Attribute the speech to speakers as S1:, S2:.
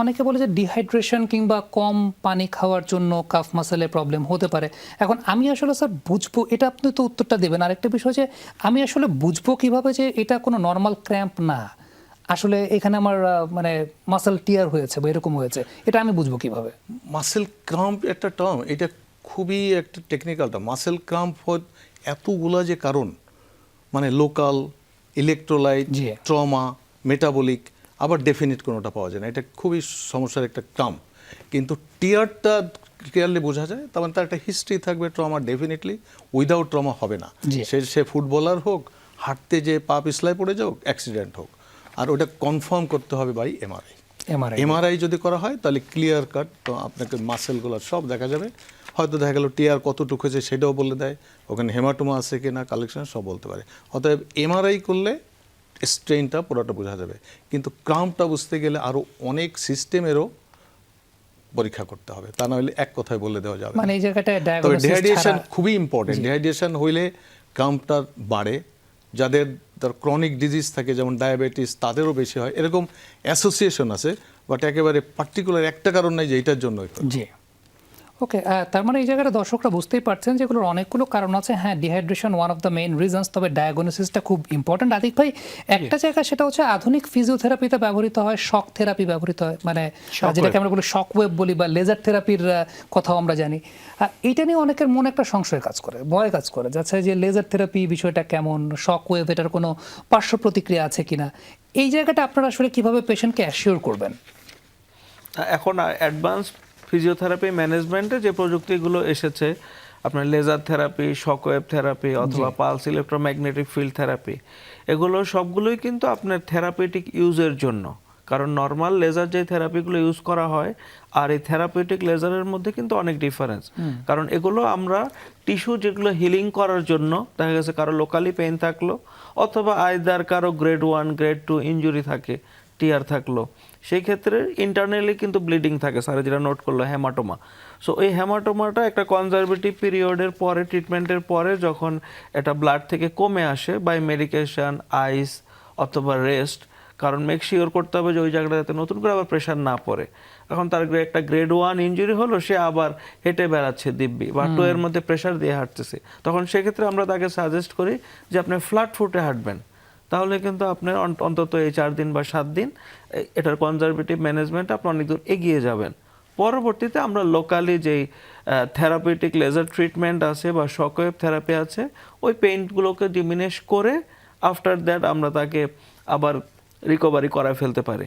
S1: অনেকে বলে যে ডিহাইড্রেশন কিংবা কম পানি খাওয়ার জন্য কাফ মাসেলের প্রবলেম হতে পারে। এখন আমি আসলে স্যার বুঝবো, এটা আপনি তো উত্তরটা দেবেন। আরেকটা বিষয় যে আমি আসলে বুঝবো কিভাবে যে এটা কোনো নর্মাল ক্র্যাম্প না, আসলে এখানে আমার মানে মাসেল টিয়ার হয়েছে বা এরকম হয়েছে, এটা আমি বুঝবো কিভাবে?
S2: মাসেল ক্রাম্প একটা টার্ম, এটা খুবই একটা টেকনিক্যাল টার্ম। মাসেল ক্রাম্প এতগুলা যে কারণ, মানে লোকাল, ইলেকট্রোলাইট,
S1: জি।
S2: ট্রমা, মেটাবলিক, আবার ডেফিনিট কোনোটা পাওয়া যায় না। এটা খুবই সমস্যার একটা টার্ম। কিন্তু টিয়ারটা ক্লিয়ারলি বোঝা যায়, তার মানে তার একটা হিস্ট্রি থাকবে ট্রমা। ডেফিনেটলি উইদাউট ট্রমা হবে না।
S1: জি।
S2: সে ফুটবলার হোক, হাঁটতে যে পা পিছলায় পড়ে যাক, অ্যাক্সিডেন্ট হোক, আর ওটা কনফার্ম করতে হবে বাই এমআরআই। এমআরআই যদি করা হয় তাহলে ক্লিয়ার কাট তো আপনাকে মাসেলগুলো সব দেখা যাবে। হয়তো দেখা গেল টিয়ার কতটুকু হয়েছে সেটাও বলে দেয়, ওখানে হেমাটোমা আছে কি না, কালেকশন সব বলতে পারে। অতএব এমআরআই করলে স্ট্রেনটা পুরোটা বোঝা যাবে। কিন্তু ক্রাম্পটা বুঝতে গেলে আরও অনেক সিস্টেমেরও পরীক্ষা করতে হবে, তা না হলে এক কথায় বলে দেওয়া যাবে।
S1: মানে এই জায়গাটায়
S2: তবে
S1: ডায়াগনোসিস
S2: ডিহাইড্রেশন
S1: ছাড়া
S2: খুবই ইম্পর্টেন্ট। ডিহাইড্রেশন হইলে ক্রাম্পটা বাড়ে। যাদের তার ক্রনিক ডিজিজ থাকে, যেমন ডায়াবেটিস, তাদেরও বেশি হয়। এরকম অ্যাসোসিয়েশন আছে, বাট একেবারে পার্টিকুলার একটা কারণ নাই যে এটার জন্যই।
S1: জি। ওকে, তার মানে এই জায়গাটা দর্শকরা বুঝতেই পারছেন যেগুলোর অনেকগুলো কারণ আছে। হ্যাঁ, dehydration one of the main reasons, তবে ডায়াগনোসিসটা খুব ইম্পর্টেন্ট। আদিক ভাই, একটা জায়গা সেটা হচ্ছে আধুনিক ফিজিওথেরাপিতে ব্যবহৃত হয়, শক থেরাপি ব্যবহৃত হয়, মানে যেটাকে আমরা বলি শক ওয়েভ বলি বা লেজার থেরাপির কথাও আমরা জানি। এইটা নিয়ে অনেকের মনে একটা সংশয় কাজ করে, ভয় কাজ করে, যাচ্ছে যে লেজার থেরাপি বিষয়টা কেমন, শক ওয়েভ এটার কোনো পার্শ্ব প্রতিক্রিয়া আছে কিনা। এই জায়গাটা আপনারা আসলে কিভাবে পেশেন্টকে অ্যাসিওর করবেন?
S3: এখন অ্যাডভান্স ফিজিওথেরাপি ম্যানেজমেন্টে যে প্রযুক্তিগুলো এসেছে, আপনার লেজার থেরাপি, শকওয়েভ থেরাপি অথবা পালস ইলেকট্রোম্যাগনেটিক ফিল্ড থেরাপি, এগুলো সবগুলোই কিন্তু আপনার থেরাপিউটিক ইউজের জন্য। কারণ নর্মাল লেজার যে থেরাপিগুলো ইউজ করা হয় আর এই থেরাপিউটিক লেজারের মধ্যে কিন্তু অনেক ডিফারেন্স। কারণ এগুলো আমরা টিস্যু যেগুলো হিলিং করার জন্য, দেখা গেছে কারো লোকালি পেইন থাকলো অথবা আইদার কারো গ্রেড 1 গ্রেড 2 ইনজুরি থাকে, টিয়ার থাকলো, সেই ক্ষেত্রে ইন্টারনালি কিন্তু ব্লিডিং থাকে, স্যার যেটা নোট করলো হেমাটোমা। সো এই হেমাটোমাটা একটা কনজারভেটিভ পিরিয়ডের পরে, ট্রিটমেন্টের পরে যখন এটা ব্লাড থেকে কমে আসে বাই মেডিকেশন, আইস অথবা রেস্ট, কারণ মেক শিওর করতে হবে যে ওই জায়গাটা যাতে নতুন করে আবার প্রেশার না পড়ে। এখন তার একটা গ্রেড 1 ইনজুরি হলো, সে আবার হেঁটে বেড়াচ্ছে দিব্যি বা 2 এর মধ্যে প্রেশার দিয়ে হাঁটতেছে, তখন সেক্ষেত্রে আমরা তাকে সাজেস্ট করি যে আপনি ফ্ল্যাট ফুটে হাঁটবেন। তাহলে কিন্তু আপনার অন্তত এই 4 দিন বা 7 দিন এটার কনজারভেটিভ ম্যানেজমেন্ট আপনি অনেক দূর এগিয়ে যাবেন। পরবর্তীতে আমরা লোকালি যেই থেরাপিউটিক লেজার ট্রিটমেন্ট আছে বা শকওয়েভ থেরাপি আছে, ওই পেইন্টগুলোকে ডিমিনিশ করে আফটার দ্যাট আমরা তাকে আবার রিকভারি করায় ফেলতে পারি।